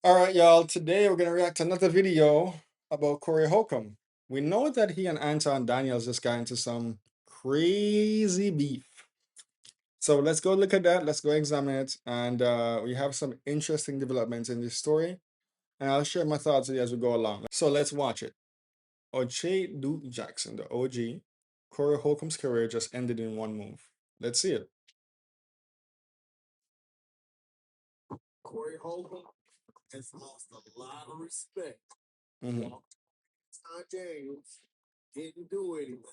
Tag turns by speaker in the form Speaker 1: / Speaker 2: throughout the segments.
Speaker 1: All right, y'all. Today we're gonna react to another video about Corey Holcomb. We know that he and Anton Daniels just got into some crazy beef. So let's go look at that. Let's go examine it, and we have some interesting developments in this story. And I'll share my thoughts with you as we go along. So let's watch it. O'Shea Duke Jackson, the OG, Corey Holcomb's career just ended in one move. Let's see it.
Speaker 2: Corey Holcomb has lost a lot of respect.
Speaker 1: Mhm.
Speaker 2: Anton Daniels didn't do anything.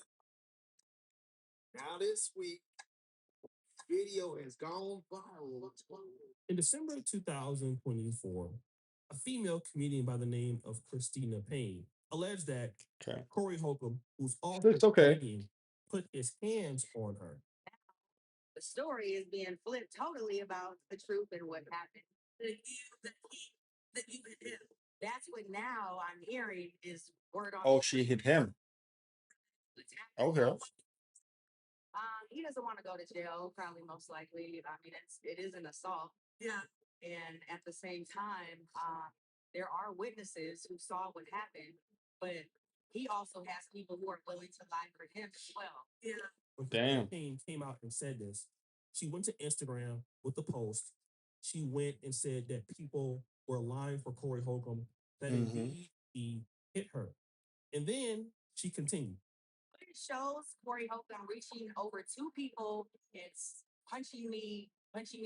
Speaker 2: Now this week, video has gone viral. In December of 2024, a female comedian by the name of Cristina Payne alleged that
Speaker 1: Okay.
Speaker 2: Corey Holcomb, who's also
Speaker 1: It's okay.
Speaker 2: comedian, put his hands on her.
Speaker 3: The story is being flipped totally about the truth and what happened. That you hit him. That's what now I'm hearing is word on.
Speaker 1: Oh, she hit him. Okay.
Speaker 3: He doesn't want to go to jail, probably most likely. I mean, it is an assault. Yeah. And at the same time, there are witnesses who saw what happened, but he also has people who are willing to lie for him as well. Yeah.
Speaker 2: When
Speaker 1: Damn.
Speaker 2: Payne came out and said this, she went to Instagram with the post. She went and said that people were lying for Corey Holcomb, that indeed he hit her. And then she continued.
Speaker 3: It shows Corey Holcomb reaching over two people. It's punching me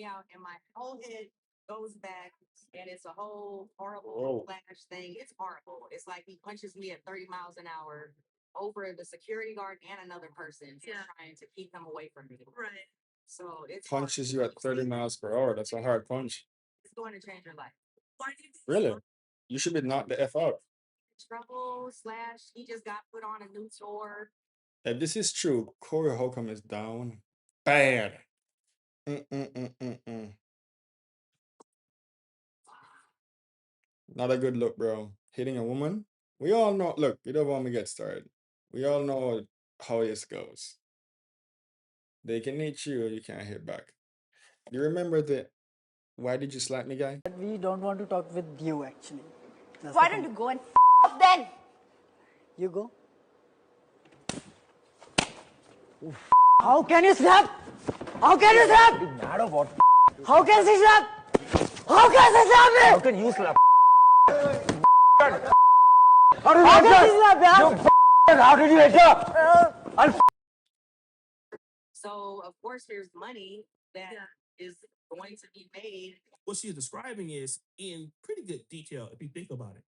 Speaker 3: out, and my whole head goes back, and it's a whole horrible flash thing. It's horrible. It's like he punches me at 30 miles an hour over the security guard and another person, trying to keep him away from me. Right. So it's
Speaker 1: Punches you at 30 miles per hour. That's a hard punch.
Speaker 3: It's going to change your life.
Speaker 1: Really? You should be knocked the F out.
Speaker 3: Trouble slash he just got put on a new tour.
Speaker 1: If this is true, Corey Holcomb is down bad. Mm-mm-mm-mm-mm. Not a good look, bro. Hitting a woman? We all know. Look, you don't want me to get started. We all know how this goes. They can hit you, you can't hit back. You remember the why did you slap me guy?
Speaker 4: We don't want to talk with you actually.
Speaker 5: Why don't you go and off then?
Speaker 4: You go. How can you slap? How can you slap?
Speaker 6: Mad or what?
Speaker 4: How can she slap? How can she slap me?
Speaker 6: How can you slap?
Speaker 4: How can she slap me?
Speaker 6: How did you hit her?
Speaker 3: So of course there's money that is going to be made.
Speaker 2: What she's describing is in pretty good detail if you think about it.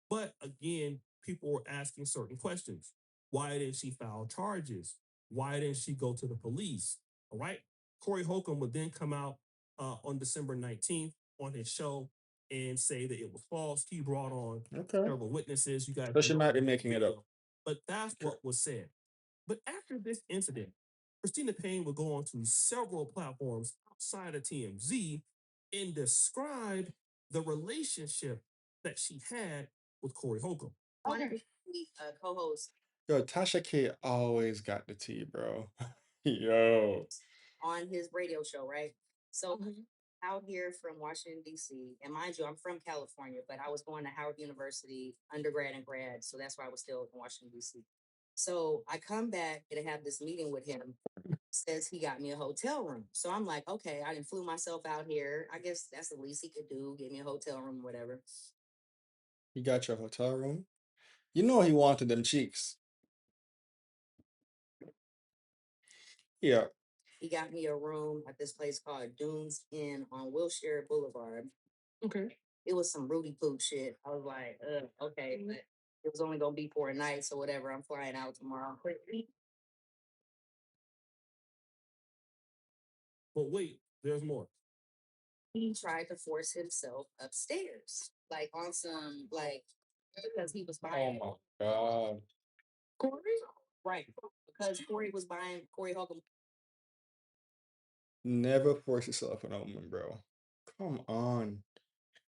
Speaker 2: But again, people were asking certain questions. Why didn't she file charges? Why didn't she go to the police? All right. Corey Holcomb would then come out on December 19th on his show and say that it was false. He brought on several witnesses. You guys,
Speaker 1: So she might be making it up.
Speaker 2: but that's what was said. But after this incident, Cristina Payne would go on to several platforms outside of TMZ and describe the relationship that she had with Corey Holcomb.
Speaker 3: One of the co-hosts
Speaker 1: Yo, Tasha K always got the tea, bro. Yo.
Speaker 3: on his radio show, right? So out here from Washington, D.C., and mind you, I'm from California, but I was going to Howard University, undergrad and grad, so that's why I was still in Washington, D.C. So I come back and have this meeting with him. Says he got me a hotel room. So I'm like, okay, I didn't flew myself out here. I guess that's the least he could do, give me a hotel room, whatever.
Speaker 1: He got your hotel room? You know he wanted them cheeks. Yeah.
Speaker 3: He got me a room at this place called Dunes Inn on Wilshire Boulevard.
Speaker 2: Okay.
Speaker 3: It was some Rudy Poop shit. I was like, okay, but it was only gonna be for a night, so whatever. I'm flying out tomorrow.
Speaker 2: But wait, there's more.
Speaker 3: He tried to force himself upstairs, like on some because he was buying.
Speaker 1: Oh my God.
Speaker 3: Corey, right? Because Corey was buying Corey Holcomb.
Speaker 1: Never force yourself on a woman, bro. Come on.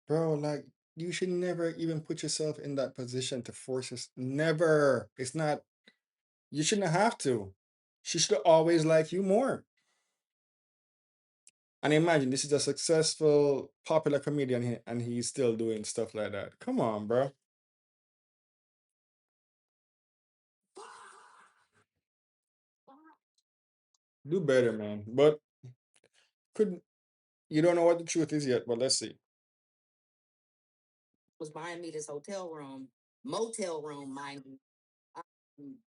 Speaker 1: Bro, like you should never even put yourself in that position to force us. Never. It's not, you shouldn't have to. She should always like you more. And imagine this is a successful, popular comedian and he's still doing stuff like that. Come on, bro. Do better, man. But could you don't know what the truth is yet, but let's see.
Speaker 3: Was buying me this hotel room, motel room, mind you,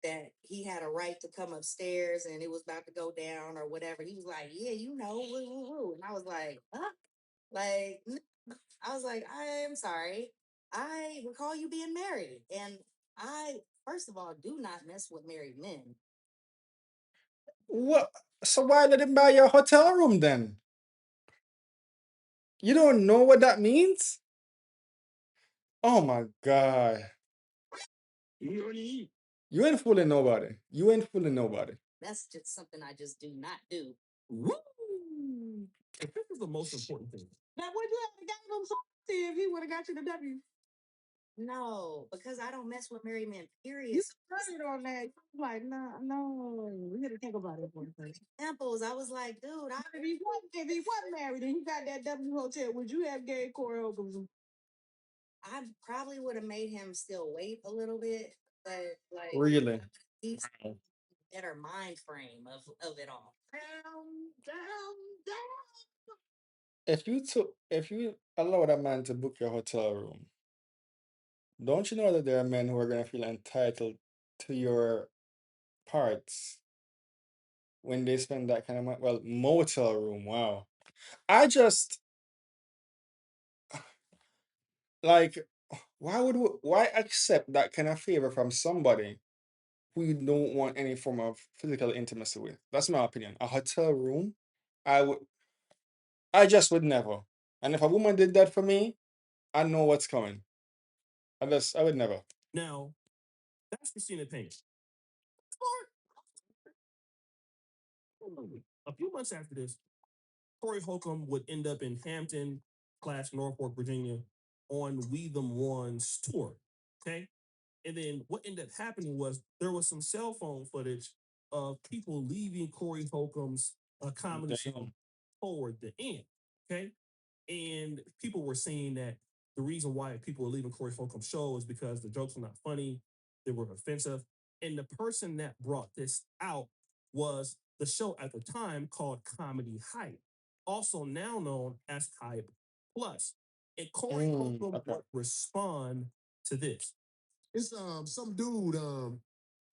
Speaker 3: that he had a right to come upstairs and it was about to go down or whatever. He was like, "Yeah, you know, woo, woo, woo." And I was like, "Huh?" Like, I was like, "I am sorry. I recall you being married, and I, first of all, do not mess with married men."
Speaker 1: What? So why let him buy your hotel room then? You don't know what that means? Oh my God. You ain't fooling nobody. You ain't fooling nobody.
Speaker 3: That's just something I just do not do.
Speaker 2: Woo! And this is the most important thing. Now, would you have got him something if he would have got you the W?
Speaker 3: No, because I don't mess with married men, period.
Speaker 2: You started on that. Like, no. We got to think about it for a second.
Speaker 3: Examples, I was like, dude,
Speaker 2: If he wasn't married and he got that W hotel, would you have gave Corey Holcomb some?
Speaker 3: I probably would have made him still wait a little bit, but like,
Speaker 1: Really?
Speaker 3: he's better mind frame of it all.
Speaker 1: If you allow that man to book your hotel room, don't you know that there are men who are gonna feel entitled to your parts when they spend that kind of money? Well, motel room, wow. I just like why accept that kind of favor from somebody who you don't want any form of physical intimacy with? That's my opinion. A hotel room, I would I just would never. And if a woman did that for me, I know what's coming. I would never.
Speaker 2: Now, that's Cristina Payne. A few months after this, Corey Holcomb would end up in Hampton / Norfolk, Virginia on We Them Ones tour. Okay. And then what ended up happening was there was some cell phone footage of people leaving Corey Holcomb's comedy show
Speaker 1: Damn.
Speaker 2: toward the end. Okay. And people were saying that the reason why people were leaving Corey Holcomb's show is because the jokes were not funny, they were offensive. And the person that brought this out was the show at the time called Comedy Hype, also now known as Hype Plus. And Corey Holcomb
Speaker 1: Okay.
Speaker 2: would respond to this.
Speaker 7: It's some dude,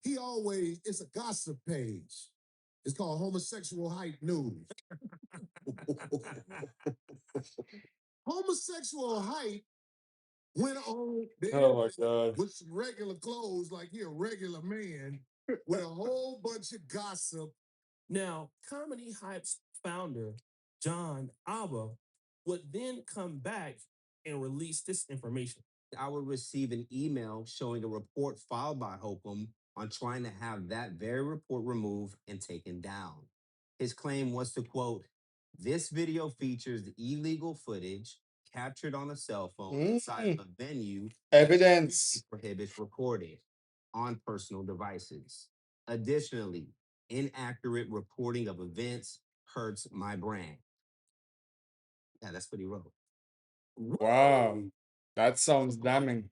Speaker 7: he always, it's a gossip page. It's called Homosexual Hype News. Homosexual Hype went on the
Speaker 1: Oh my
Speaker 7: internet
Speaker 1: God.
Speaker 7: with some regular clothes, like he a regular man, with a whole bunch of gossip.
Speaker 2: Now, Comedy Hype's founder, John Abba, would then come back and release this information.
Speaker 8: I would receive an email showing a report filed by Holcomb on trying to have that very report removed and taken down. His claim was to quote, "This video features the illegal footage captured on a cell phone inside of a venue
Speaker 1: Evidence.
Speaker 8: prohibits recording on personal devices. Additionally, inaccurate reporting of events hurts my brand." Yeah, that's what he wrote.
Speaker 1: Wow. That sounds damning.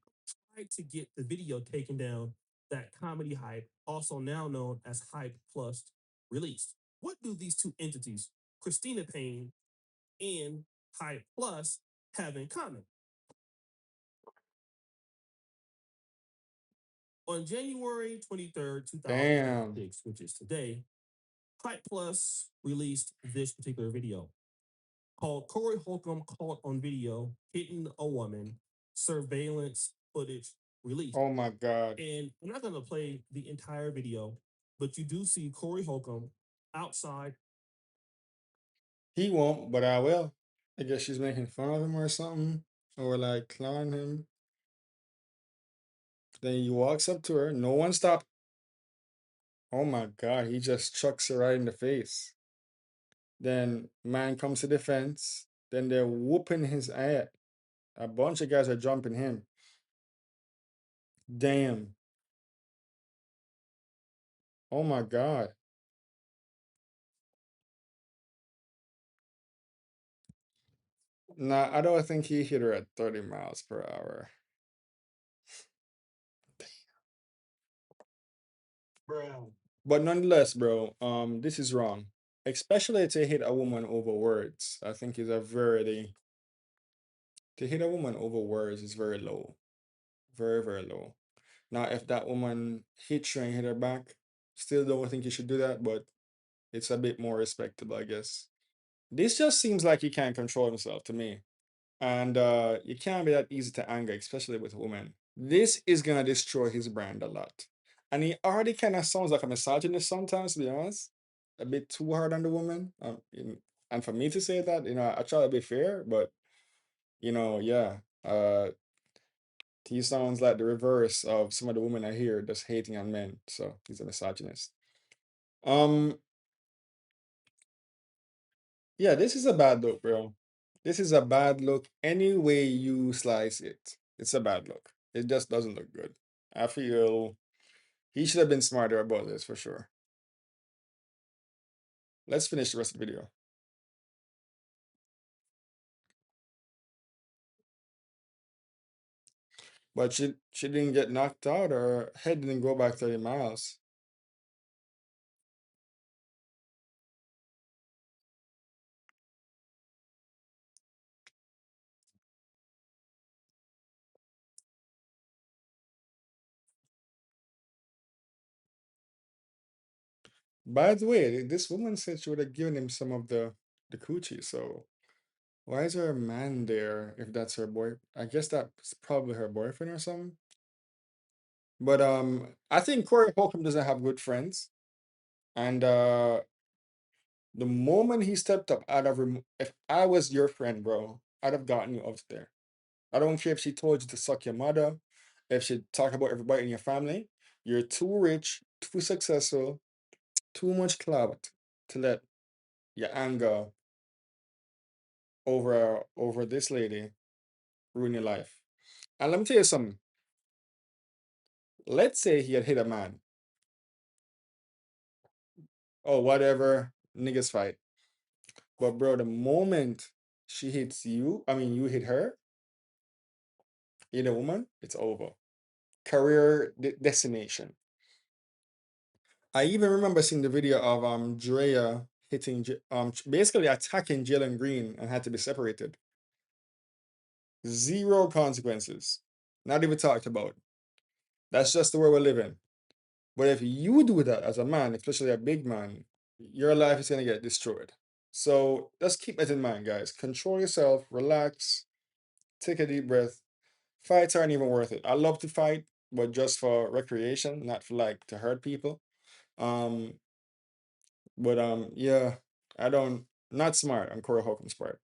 Speaker 2: Tried to get the video taken down that Comedy Hype, also now known as Hype Plus, released. What do these two entities, Cristina Payne and Hype Plus, have in common? On January 23rd,
Speaker 1: Damn.
Speaker 2: 2006, which is today, Hype Plus released this particular video called Corey Holcomb Caught on Video Hitting a Woman, Surveillance Footage Released.
Speaker 1: Oh my God.
Speaker 2: And I'm not going to play the entire video, but you do see Corey Holcomb outside.
Speaker 1: He won't, but I will. I guess she's making fun of him or something. Or like clowning him. Then he walks up to her. No one stopped. Oh my God. He just chucks her right in the face. Then man comes to the fence. Then they're whooping his ass. A bunch of guys are jumping him. Damn. Oh my God. Nah, I don't think he hit her at 30 miles per hour.
Speaker 2: Bro.
Speaker 1: But nonetheless, bro, this is wrong. Especially to hit a woman over words. I think is a very to hit a woman over words is very low. Very, very low. Now, if that woman hits you and hit her back, still don't think you should do that, but it's a bit more respectable, I guess. This just seems like he can't control himself to me. And it can't be that easy to anger, especially with women. This is gonna destroy his brand a lot. And he already kind of sounds like a misogynist sometimes, to be honest. A bit too hard on the woman. And for me to say that, I try to be fair, but yeah. He sounds like the reverse of some of the women I hear just hating on men. So he's a misogynist. Um, yeah, this is a bad look, bro. This is a bad look. Any way you slice it, it's a bad look. It just doesn't look good. I feel he should have been smarter about this for sure. Let's finish the rest of the video. But she didn't get knocked out, or her head didn't go back 30 miles. By the way, this woman said she would have given him some of the coochie, so why is there a man there if that's her boy? I guess that's probably her boyfriend or something. But I think Corey Holcomb doesn't have good friends. And the moment he stepped up, if I was your friend, bro, I'd have gotten you out there. I don't care if she told you to suck your mother, if she talk about everybody in your family. You're too rich, too successful, too much clout to let your anger over this lady ruin your life. And let me tell you something. Let's say he had hit a man. Oh, whatever, niggas fight. But bro, the moment she hits you, I mean you hit her, either woman, it's over. Career decimation. I even remember seeing the video of Drea hitting basically attacking Jalen Green and had to be separated. Zero consequences. Not even talked about. That's just the way we're living. But if you do that as a man, especially a big man, your life is gonna get destroyed. So just keep that in mind, guys. Control yourself, relax, take a deep breath. Fights aren't even worth it. I love to fight, but just for recreation, not for like to hurt people. Um, but yeah, I don't not smart on Corey Holcomb's part.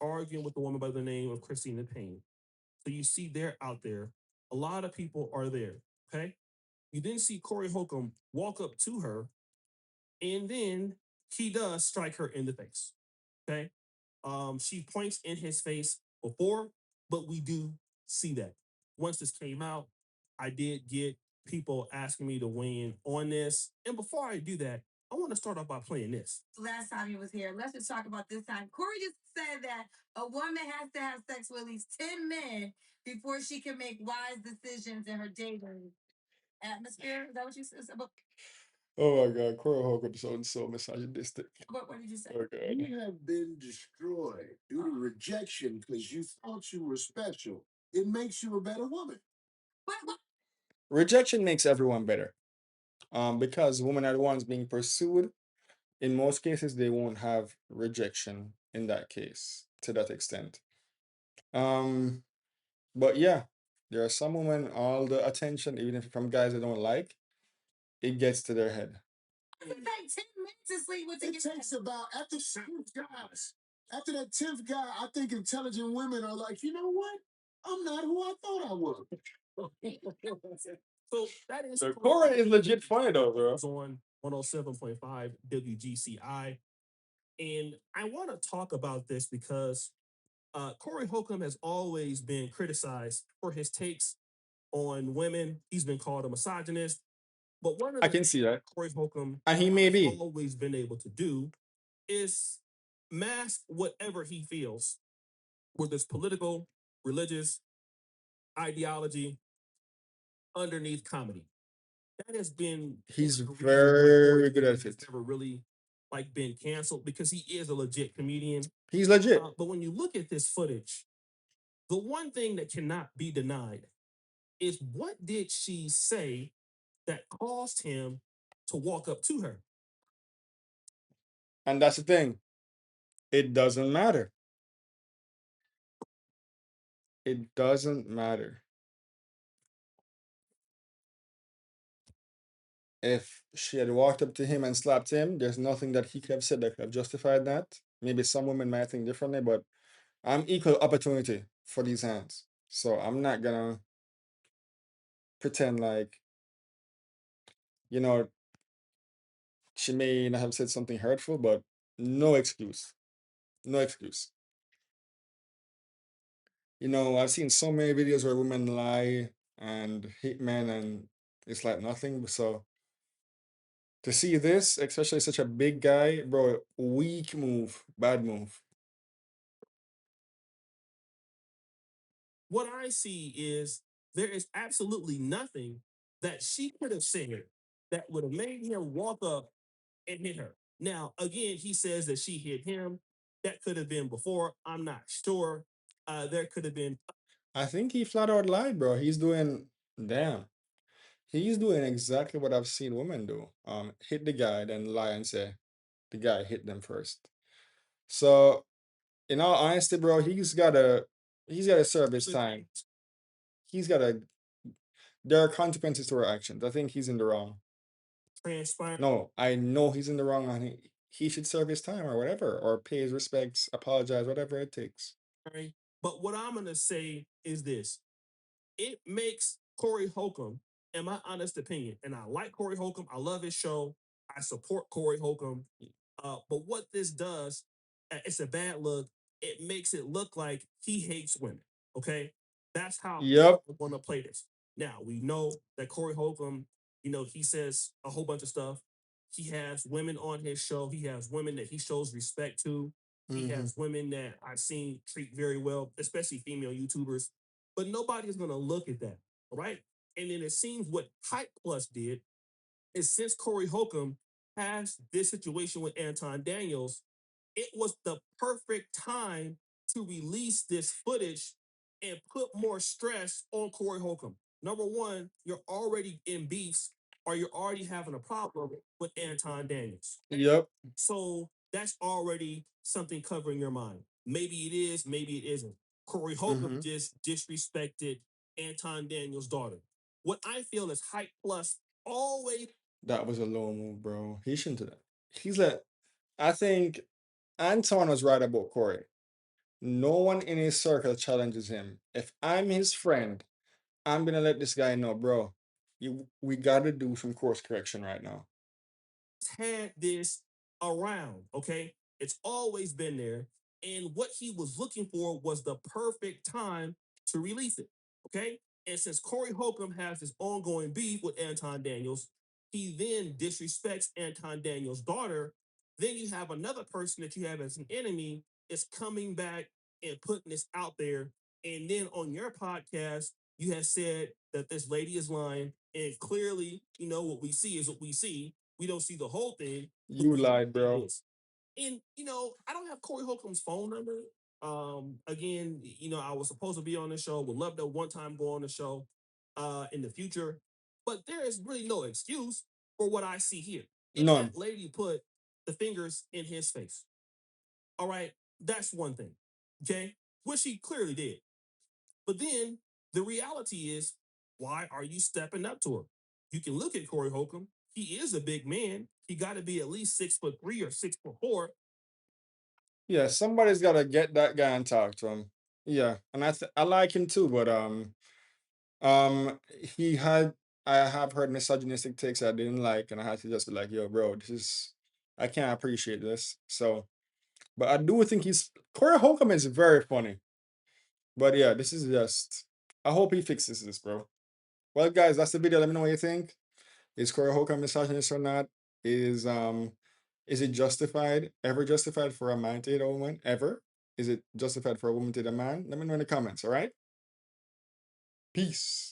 Speaker 2: Arguing with a woman by the name of Cristina Payne. So you see they're out there. A lot of people are there. Okay. You then see Corey Holcomb walk up to her, and then he does strike her in the face. Okay. She points in his face before, but we do see that. Once this came out, I did get people asking me to weigh in on this. And before I do that, I want to start off by playing this.
Speaker 3: Last time he was here, let's just talk about this time. Corey just said that a woman has to have sex with at least 10 men before she can make wise decisions in her dating atmosphere. Is that what you said?
Speaker 1: Oh my God, Corey Holcomb sounds so misogynistic.
Speaker 3: What did you say?
Speaker 1: Oh God.
Speaker 7: You have been destroyed due to rejection because you thought you were special. It makes you a better woman.
Speaker 3: What?
Speaker 1: Rejection makes everyone better. Because women are the ones being pursued. In most cases, they won't have rejection in that case to that extent. Um, but yeah, there are some women, all the attention, even if from guys they don't like, it gets to their head.
Speaker 3: It take 10 minutes to sleep with
Speaker 7: It takes about after 10 guys. After that 10th guy, I think intelligent women are like, you know what? I'm not who I thought I was.
Speaker 2: So that is
Speaker 1: So Corey is legit funny though, bro.
Speaker 2: on 107.5 WGCI. And I want to talk about this because Corey Holcomb has always been criticized for his takes on women. He's been called a misogynist. But one of
Speaker 1: I
Speaker 2: the
Speaker 1: can see that.
Speaker 2: Corey Holcomb
Speaker 1: And he may
Speaker 2: has
Speaker 1: be.
Speaker 2: always been able to do is mask whatever he feels, whether it's political, religious, ideology, underneath comedy. That has been
Speaker 1: He's
Speaker 2: one of the reasons why
Speaker 1: very
Speaker 2: Corey
Speaker 1: good at
Speaker 2: has
Speaker 1: it.
Speaker 2: never really like been canceled because he is a legit comedian.
Speaker 1: He's legit.
Speaker 2: But when you look at this footage, the one thing that cannot be denied is what did she say that caused him to walk up to her?
Speaker 1: And that's the thing. It doesn't matter. It doesn't matter. If she had walked up to him and slapped him, there's nothing that he could have said that could have justified that. Maybe some women might think differently, but I'm equal opportunity for these hands. So I'm not gonna pretend like, you know, she may not have said something hurtful, but no excuse. No excuse. I've seen so many videos where women lie and hate men and it's like nothing. So to see this, especially such a big guy, bro, weak move, bad move.
Speaker 2: What I see is there is absolutely nothing that she could have said that would have made him walk up and hit her. Now, again, he says that she hit him. That could have been before. I'm not sure. There could have been.
Speaker 1: I think he flat out lied, bro. Damn. He's doing exactly what I've seen women do. Hit the guy, then lie and say the guy hit them first. So, in all honesty, bro, he's gotta serve his time. He's gotta. There are consequences to our actions. I think he's in the wrong.
Speaker 2: Transpired.
Speaker 1: No, I know he's in the wrong, and he should serve his time or whatever, or pay his respects, apologize, whatever it takes.
Speaker 2: But what I'm gonna say is this: it makes Corey Holcomb, in my honest opinion, and I like Corey Holcomb. I love his show. I support Corey Holcomb. But what this does, it's a bad look. It makes it look like he hates women. Okay, that's how
Speaker 1: Yep.
Speaker 2: I want to play this. Now we know that Corey Holcomb, he says a whole bunch of stuff. He has women on his show. He has women that he shows respect to. He has women that I've seen treat very well, especially female YouTubers. But nobody is going to look at that, all right? And then it seems what Hype Plus did is since Corey Holcomb has this situation with Anton Daniels, it was the perfect time to release this footage and put more stress on Corey Holcomb. Number one, you're already in beefs or you're already having a problem with Anton Daniels.
Speaker 1: Yep.
Speaker 2: So that's already something covering your mind. Maybe it is, maybe it isn't. Corey Holcomb just disrespected Anton Daniels' daughter. What I feel is Hype Plus always.
Speaker 1: That was a low move, bro. He shouldn't have. I think Anton was right about Corey. No one in his circle challenges him. If I'm his friend, I'm gonna let this guy know, bro. We gotta do some course correction right now.
Speaker 2: Had this around, okay? It's always been there. And what he was looking for was the perfect time to release it, okay? And since Corey Holcomb has this ongoing beef with Anton Daniels, he then disrespects Anton Daniels' daughter. Then you have another person that you have as an enemy is coming back and putting this out there. And then on your podcast, you have said that this lady is lying. And clearly, what we see is what we see. We don't see the whole thing.
Speaker 1: You lied, bro.
Speaker 2: And I don't have Corey Holcomb's phone number. Again, I was supposed to be on the show. Would love to one time go on the show in the future. But there is really no excuse for what I see here. If
Speaker 1: None.
Speaker 2: that lady put the fingers in his face. All right, that's one thing. Okay, which she clearly did. But then the reality is, why are you stepping up to her? You can look at Corey Holcomb. He is a big man. He got to be at least 6'3" or 6'4".
Speaker 1: Yeah, somebody's gotta get that guy and talk to him. Yeah, and I like him too, but um, he had I have heard misogynistic takes I didn't like, and I had to just be like, yo, bro, I can't appreciate this. So, but I do think Corey Holcomb is very funny. But yeah, this is just I hope he fixes this, bro. Well, guys, that's the video. Let me know what you think. Is Corey Holcomb misogynist or not? Is it justified, ever justified for a man to hit a woman? Ever? Is it justified for a woman to hit a man? Let me know in the comments, all right? Peace.